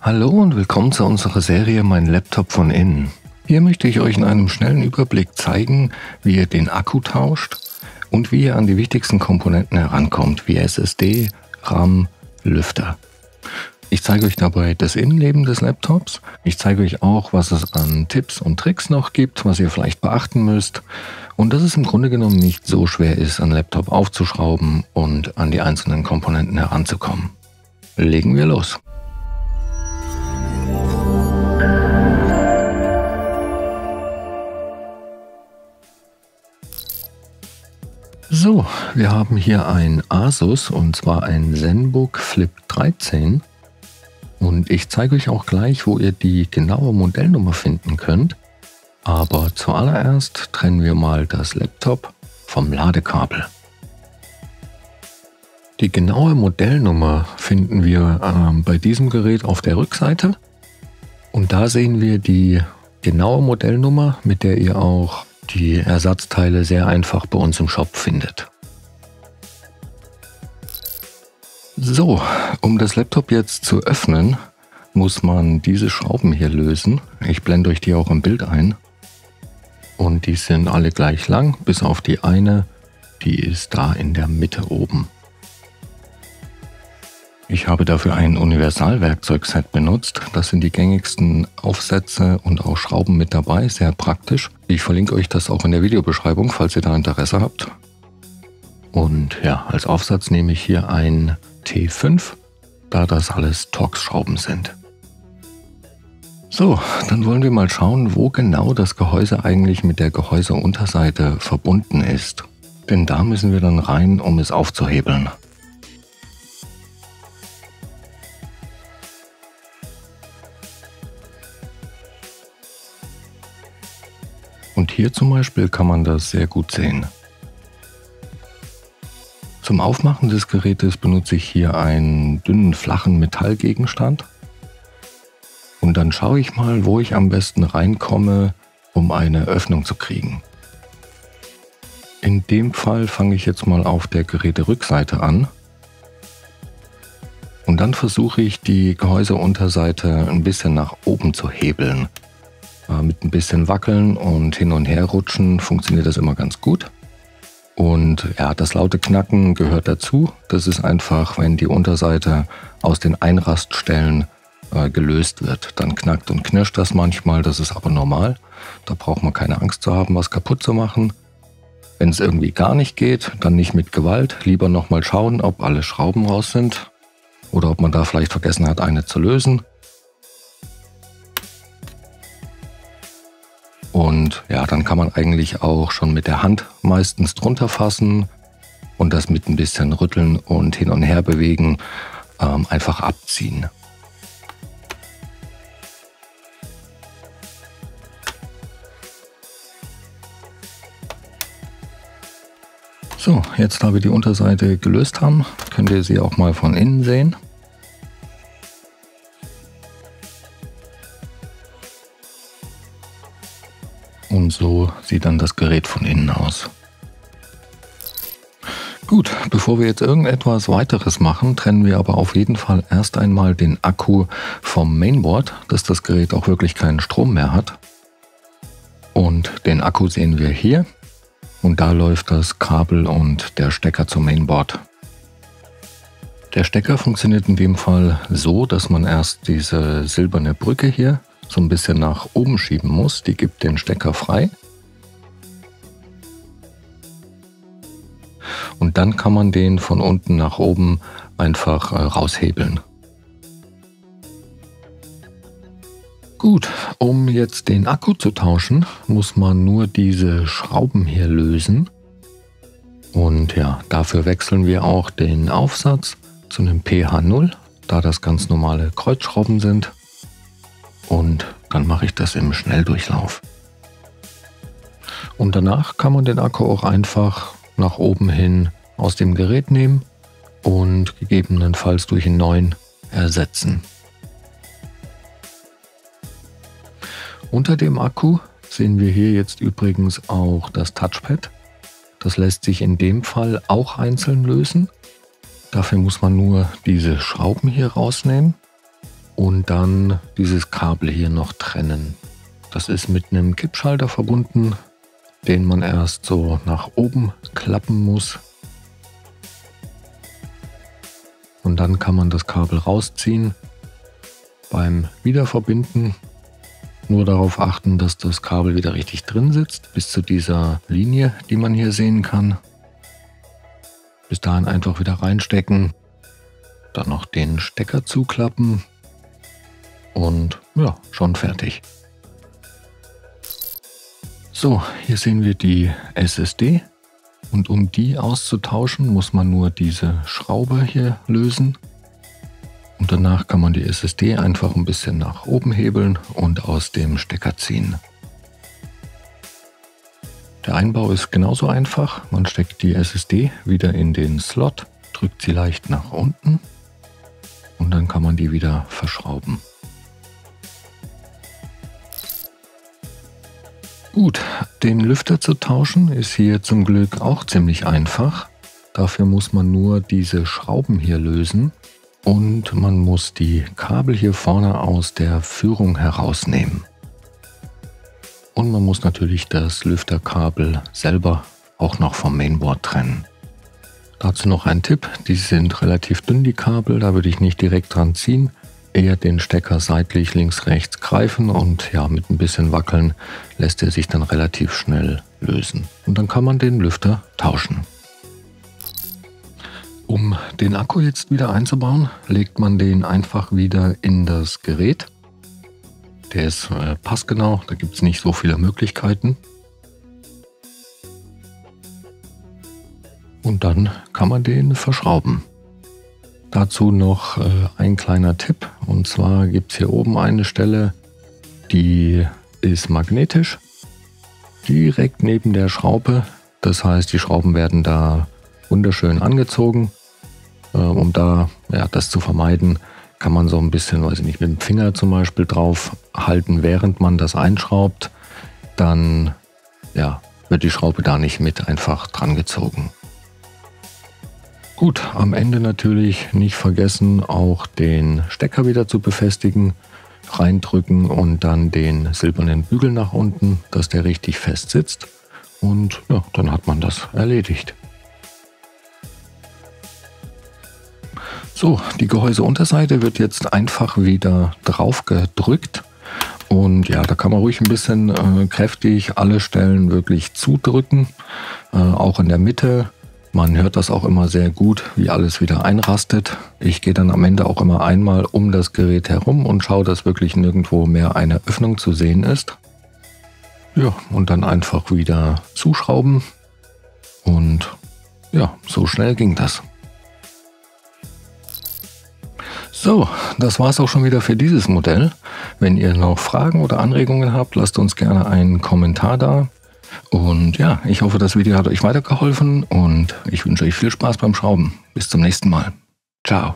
Hallo und willkommen zu unserer Serie Mein Laptop von innen. Hier möchte ich euch in einem schnellen Überblick zeigen, wie ihr den Akku tauscht und wie ihr an die wichtigsten Komponenten herankommt, wie SSD, RAM, Lüfter. Ich zeige euch dabei das Innenleben des Laptops. Ich zeige euch auch, was es an Tipps und Tricks noch gibt, was ihr vielleicht beachten müsst. Und dass es im Grunde genommen nicht so schwer ist, einen Laptop aufzuschrauben und an die einzelnen Komponenten heranzukommen. Legen wir los. So, wir haben hier ein Asus und zwar ein ZenBook Flip 13 und ich zeige euch auch gleich, wo ihr die genaue Modellnummer finden könnt, aber zuallererst trennen wir mal das Laptop vom Ladekabel. Die genaue Modellnummer finden wir bei diesem Gerät auf der Rückseite und da sehen wir die genaue Modellnummer, mit der ihr auch die Ersatzteile sehr einfach bei uns im Shop findet. So, um das Laptop jetzt zu öffnen, muss man diese Schrauben hier lösen. Ich blende euch die auch im Bild ein. Und die sind alle gleich lang, bis auf die eine, die ist da in der Mitte oben. Ich habe dafür ein Universalwerkzeugset benutzt. Das sind die gängigsten Aufsätze und auch Schrauben mit dabei, sehr praktisch. Ich verlinke euch das auch in der Videobeschreibung, falls ihr da Interesse habt. Und ja, als Aufsatz nehme ich hier ein T5, da das alles Torx-Schrauben sind. So, dann wollen wir mal schauen, wo genau das Gehäuse eigentlich mit der Gehäuseunterseite verbunden ist. Denn da müssen wir dann rein, um es aufzuhebeln. Und hier zum Beispiel kann man das sehr gut sehen. Zum Aufmachen des Gerätes benutze ich hier einen dünnen, flachen Metallgegenstand. Und dann schaue ich mal, wo ich am besten reinkomme, um eine Öffnung zu kriegen. In dem Fall fange ich jetzt mal auf der Geräterückseite an. Und dann versuche ich, die Gehäuseunterseite ein bisschen nach oben zu hebeln. Mit ein bisschen Wackeln und hin und her rutschen funktioniert das immer ganz gut. Und ja, das laute Knacken gehört dazu. Das ist einfach, wenn die Unterseite aus den Einraststellen gelöst wird. Dann knackt und knirscht das manchmal, das ist aber normal. Da braucht man keine Angst zu haben, was kaputt zu machen. Wenn es irgendwie gar nicht geht, dann nicht mit Gewalt. Lieber nochmal schauen, ob alle Schrauben raus sind oder ob man da vielleicht vergessen hat, eine zu lösen. Und ja, dann kann man eigentlich auch schon mit der Hand meistens drunter fassen und das mit ein bisschen Rütteln und hin und her bewegen einfach abziehen. So, jetzt da wir die Unterseite gelöst haben, könnt ihr sie auch mal von innen sehen. Und so sieht dann das Gerät von innen aus. Gut, bevor wir jetzt irgendetwas weiteres machen, trennen wir aber auf jeden Fall erst einmal den Akku vom Mainboard, dass das Gerät auch wirklich keinen Strom mehr hat. Und den Akku sehen wir hier. Und da läuft das Kabel und der Stecker zum Mainboard. Der Stecker funktioniert in dem Fall so, dass man erst diese silberne Brücke hier so ein bisschen nach oben schieben muss. Die gibt den Stecker frei. Und dann kann man den von unten nach oben einfach raushebeln. Gut, um jetzt den Akku zu tauschen, muss man nur diese Schrauben hier lösen. Und ja, dafür wechseln wir auch den Aufsatz zu einem PH0, da das ganz normale Kreuzschrauben sind. Und dann mache ich das im Schnelldurchlauf. Und danach kann man den Akku auch einfach nach oben hin aus dem Gerät nehmen und gegebenenfalls durch einen neuen ersetzen. Unter dem Akku sehen wir hier jetzt übrigens auch das Touchpad. Das lässt sich in dem Fall auch einzeln lösen. Dafür muss man nur diese Schrauben hier rausnehmen und dann dieses Kabel hier noch trennen. Das ist mit einem Kippschalter verbunden, den man erst so nach oben klappen muss. Und dann kann man das Kabel rausziehen. Beim Wiederverbinden nur darauf achten, dass das Kabel wieder richtig drin sitzt, bis zu dieser Linie, die man hier sehen kann. Bis dahin einfach wieder reinstecken, dann noch den Stecker zuklappen und ja, schon fertig. So, hier sehen wir die SSD und um die auszutauschen, muss man nur diese Schraube hier lösen. Und danach kann man die SSD einfach ein bisschen nach oben hebeln und aus dem Stecker ziehen. Der Einbau ist genauso einfach. Man steckt die SSD wieder in den Slot, drückt sie leicht nach unten und dann kann man die wieder verschrauben. Gut, den Lüfter zu tauschen ist hier zum Glück auch ziemlich einfach. Dafür muss man nur diese Schrauben hier lösen. Und man muss die Kabel hier vorne aus der Führung herausnehmen. Und man muss natürlich das Lüfterkabel selber auch noch vom Mainboard trennen. Dazu noch ein Tipp, die sind relativ dünn, die Kabel, da würde ich nicht direkt dran ziehen. Eher den Stecker seitlich links, rechts greifen und ja, mit ein bisschen Wackeln lässt er sich dann relativ schnell lösen. Und dann kann man den Lüfter tauschen. Um den Akku jetzt wieder einzubauen, legt man den einfach wieder in das Gerät. Der ist passgenau, da gibt es nicht so viele Möglichkeiten. Und dann kann man den verschrauben. Dazu noch ein kleiner Tipp, und zwar gibt es hier oben eine Stelle, die ist magnetisch, direkt neben der Schraube. Das heißt, die Schrauben werden da wunderschön angezogen. Um da das zu vermeiden, kann man so ein bisschen, weiß ich nicht, mit dem Finger zum Beispiel drauf halten, während man das einschraubt. Dann wird die Schraube da nicht mit einfach dran gezogen. Gut, am Ende natürlich nicht vergessen, auch den Stecker wieder zu befestigen, reindrücken und dann den silbernen Bügel nach unten, dass der richtig fest sitzt. Und ja, dann hat man das erledigt. So, die Gehäuseunterseite wird jetzt einfach wieder drauf gedrückt und ja, da kann man ruhig ein bisschen kräftig alle Stellen wirklich zudrücken, auch in der Mitte. Man hört das auch immer sehr gut, wie alles wieder einrastet. Ich gehe dann am Ende auch immer einmal um das Gerät herum und schaue, dass wirklich nirgendwo mehr eine Öffnung zu sehen ist. Ja, und dann einfach wieder zuschrauben und ja, so schnell ging das. So, das war es auch schon wieder für dieses Modell. Wenn ihr noch Fragen oder Anregungen habt, lasst uns gerne einen Kommentar da. Und ja, ich hoffe, das Video hat euch weitergeholfen und ich wünsche euch viel Spaß beim Schrauben. Bis zum nächsten Mal. Ciao.